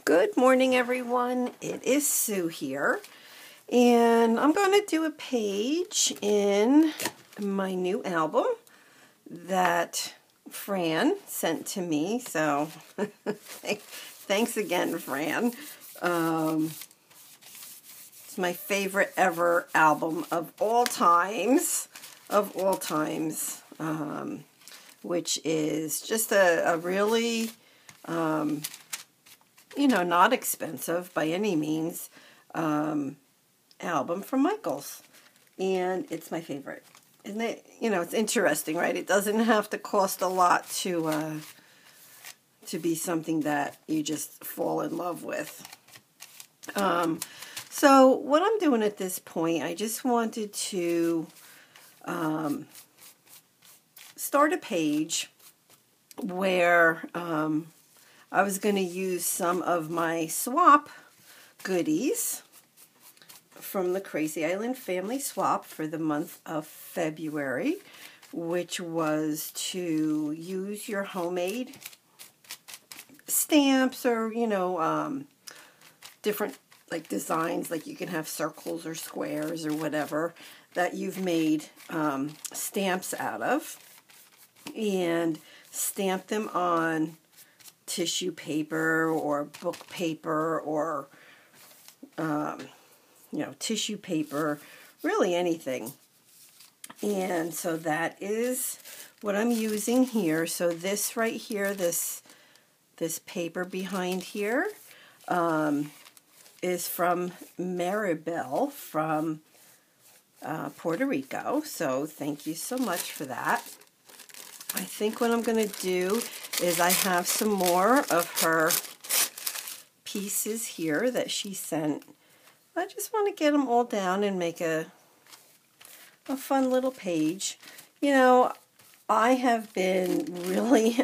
Good morning, everyone. It is Sue here, and I'm going to do a page in my new album that Fran sent to me. So thanks again, Fran. It's my favorite ever album of all times, which is just a really not expensive by any means, album from Michaels. And it's my favorite. Isn't it? It's interesting, right? It doesn't have to cost a lot to be something that you just fall in love with. So what I'm doing at this point, I just wanted to start a page where I was going to use some of my swap goodies from the Crazy Island Family Swap for the month of February, which was to use your homemade stamps or, different like designs, like you can have circles or squares or whatever that you've made stamps out of, and stamp them on tissue paper or book paper or tissue paper, really anything. And so that is what I'm using here. So this right here, this paper behind here is from Maribel from Puerto Rico. So thank you so much for that. I think what I'm going to do is I have some more of her pieces here that she sent. I just want to get them all down and make a fun little page. I have been really,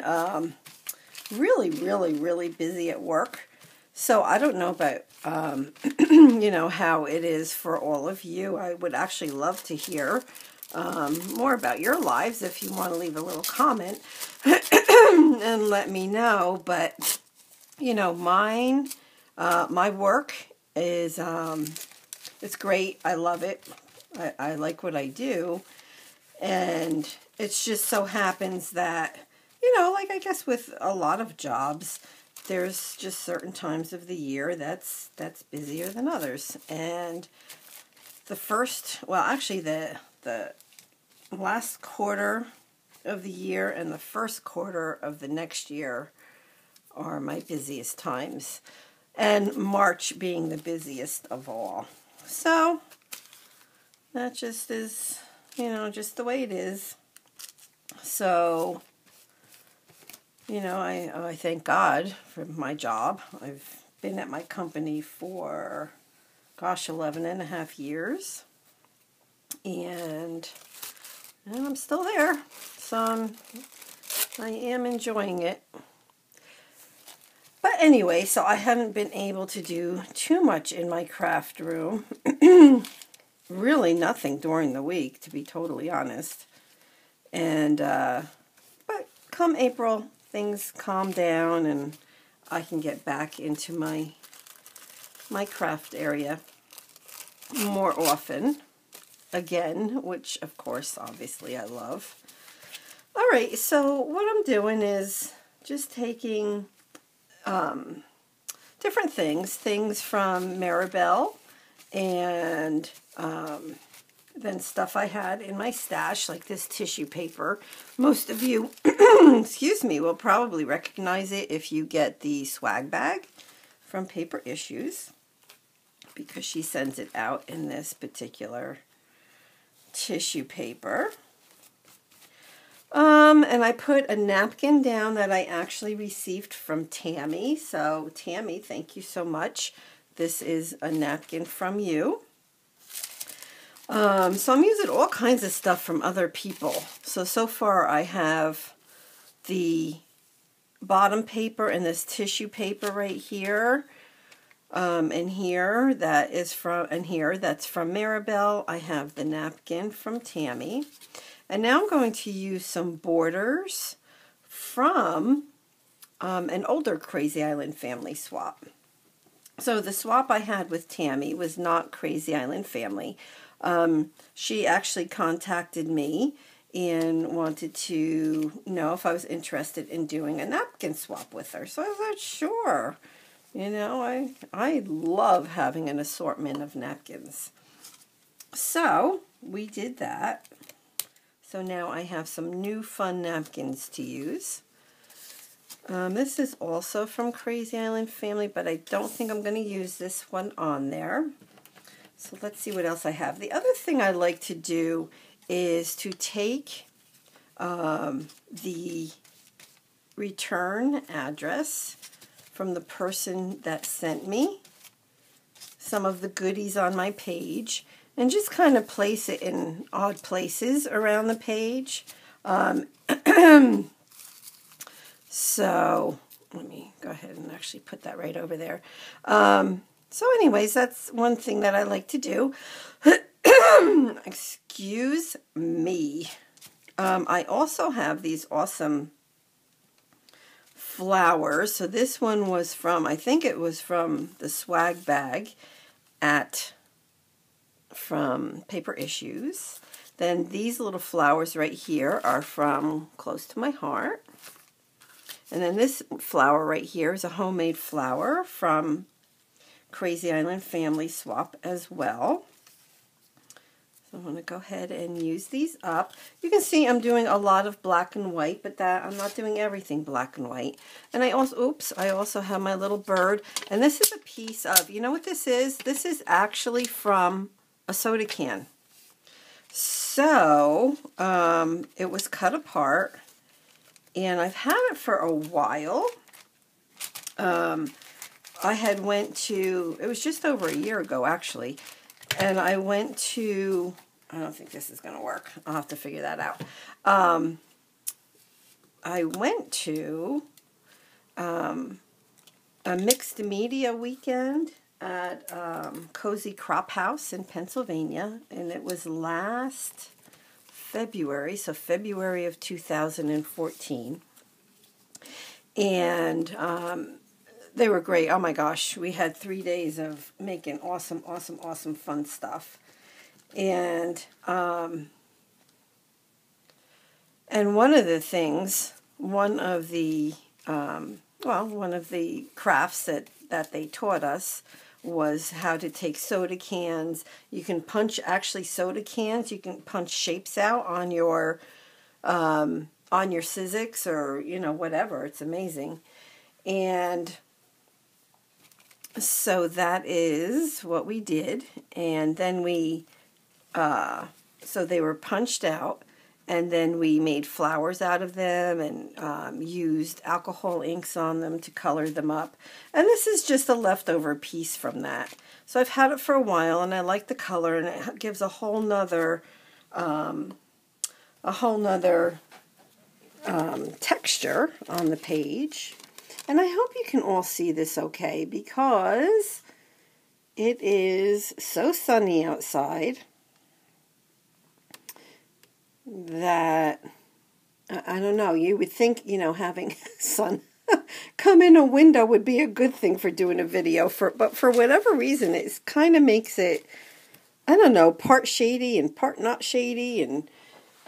really busy at work. So I don't know about, how it is for all of you. I would actually love to hear more about your lives if you want to leave a little comment and let me know. But my work is it's great. I love it. I like what I do, and it's just so happens that like I guess with a lot of jobs, there's just certain times of the year that's busier than others. And the last quarter of the year and the first quarter of the next year are my busiest times, and March being the busiest of all. So that just is, just the way it is. So, I thank God for my job. I've been at my company for, 11 and a half years. And I'm still there. So I am enjoying it. But anyway, so I haven't been able to do too much in my craft room. Really nothing during the week, to be totally honest. And, but come April, things calm down and I can get back into my craft area more often again, which of course, obviously I love. All right, so what I'm doing is just taking different things from Maribel, and then stuff I had in my stash, like this tissue paper. Most of you, excuse me, will probably recognize it if you get the swag bag from Paper Issues, because she sends it out in this particular tissue paper. And I put a napkin down that I actually received from Tammy. So Tammy, thank you so much. This is a napkin from you. So I'm using all kinds of stuff from other people. So far I have the bottom paper and this tissue paper right here. And here, that's from Maribel. I have the napkin from Tammy. And now I'm going to use some borders from an older Crazy Island Family Swap. So the swap I had with Tammy was not Crazy Island Family. She actually contacted me and wanted to know if I was interested in doing a napkin swap with her. So I was like, sure. You know, I love having an assortment of napkins. So we did that. So now I have some new fun napkins to use. This is also from Crazy Island Family, but I don't think I'm going to use this one on there. So let's see what else I have. The other thing I like to do is to take the return address from the person that sent me some of the goodies on my page and just kind of place it in odd places around the page. So let me go ahead and actually put that right over there. So anyways, that's one thing that I like to do. Excuse me. I also have these awesome flowers. So this one was from, I think it was from the swag bag from Paper Issues. Then these little flowers right here are from Close to My Heart. And then this flower right here is a homemade flower from Crazy Island Family Swap as well. So I'm going to go ahead and use these up. You can see I'm doing a lot of black and white, but that I'm not doing everything black and white. And I also have my little bird. And this is a piece of, you know what this is? This is actually from a soda can. So it was cut apart. And I've had it for a while. I had went to, it was just over a year ago actually, and I went to, I don't think this is going to work. I'll have to figure that out. I went to a mixed media weekend at Cozy Crop House in Pennsylvania, and it was last February, so February of 2014, and they were great. Oh my gosh, we had 3 days of making awesome fun stuff, and one of the things, one of the crafts that they taught us was how to take soda cans. You can punch, actually soda cans, you can punch shapes out on your Sizzix or, you know, whatever. It's amazing. And so that is what we did. And then we, so they were punched out, and then we made flowers out of them and used alcohol inks on them to color them up. And this is just a leftover piece from that. So I've had it for a while, and I like the color, and it gives a whole nother texture on the page. And I hope you can all see this okay, because it is so sunny outside that, I don't know, you would think, you know, having sun come in a window would be a good thing for doing a video, but for whatever reason, it kind of makes it, I don't know, part shady and part not shady, and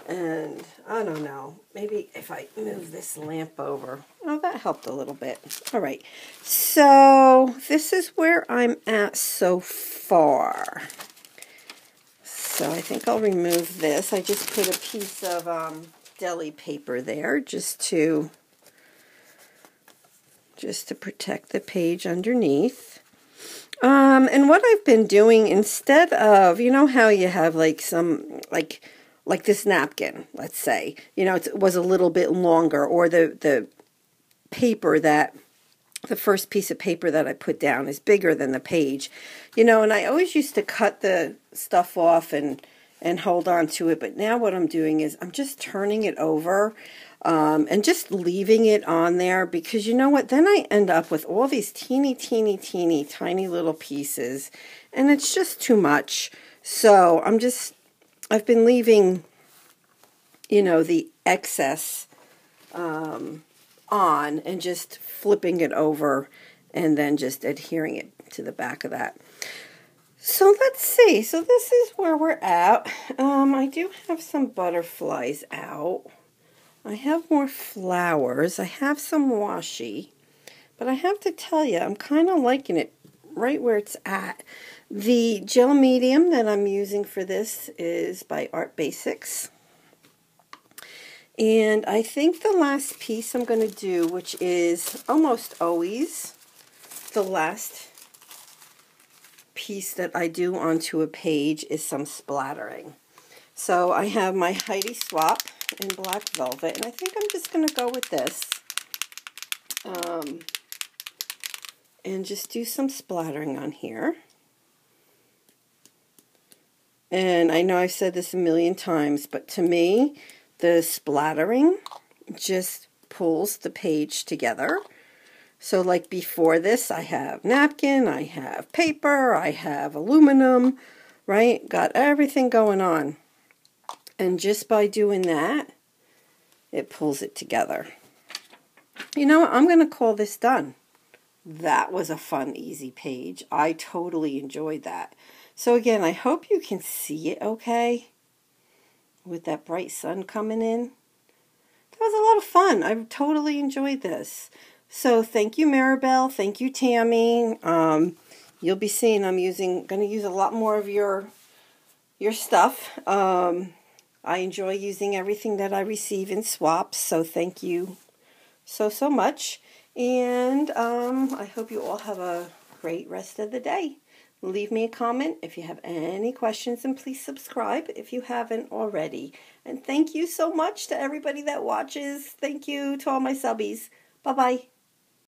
I don't know, maybe if I move this lamp over, oh, that helped a little bit. All right, so this is where I'm at so far. So I think I'll remove this. I just put a piece of deli paper there just to protect the page underneath. And what I've been doing, instead of, you know how you have like some, like this napkin, let's say, you know, it was a little bit longer, or the paper that, the first piece of paper that I put down is bigger than the page, you know, and I always used to cut the stuff off and hold on to it, but now what I'm doing is I'm just turning it over and just leaving it on there, because you know what, then I end up with all these teeny tiny little pieces, and it's just too much. So I've been leaving, you know, the excess on and just flipping it over and then just adhering it to the back of that. So let's see. So this is where we're at. I do have some butterflies out. I have more flowers. I have some washi. But I have to tell you, I'm kind of liking it right where it's at. The gel medium that I'm using for this is by Art Basics. And I think the last piece I'm going to do, which is almost always the last piece that I do onto a page, is some splattering. So I have my Napkin Swap in black velvet, and I think I'm just going to go with this. And just do some splattering on here. And I know I've said this a million times, but to me, the splattering just pulls the page together. So like before this, I have napkin, I have paper, I have aluminum, right? Got everything going on. And just by doing that, it pulls it together. You know what? I'm going to call this done. That was a fun, easy page. I totally enjoyed that. So again, I hope you can see it okay with that bright sun coming in. That was a lot of fun. I totally enjoyed this. So thank you, Maribel. Thank you, Tammy. You'll be seeing I'm going to use a lot more of your stuff. I enjoy using everything that I receive in swaps. So thank you so much. And I hope you all have a great rest of the day. Leave me a comment if you have any questions, and please subscribe if you haven't already. And thank you so much to everybody that watches. Thank you to all my subbies. Bye-bye.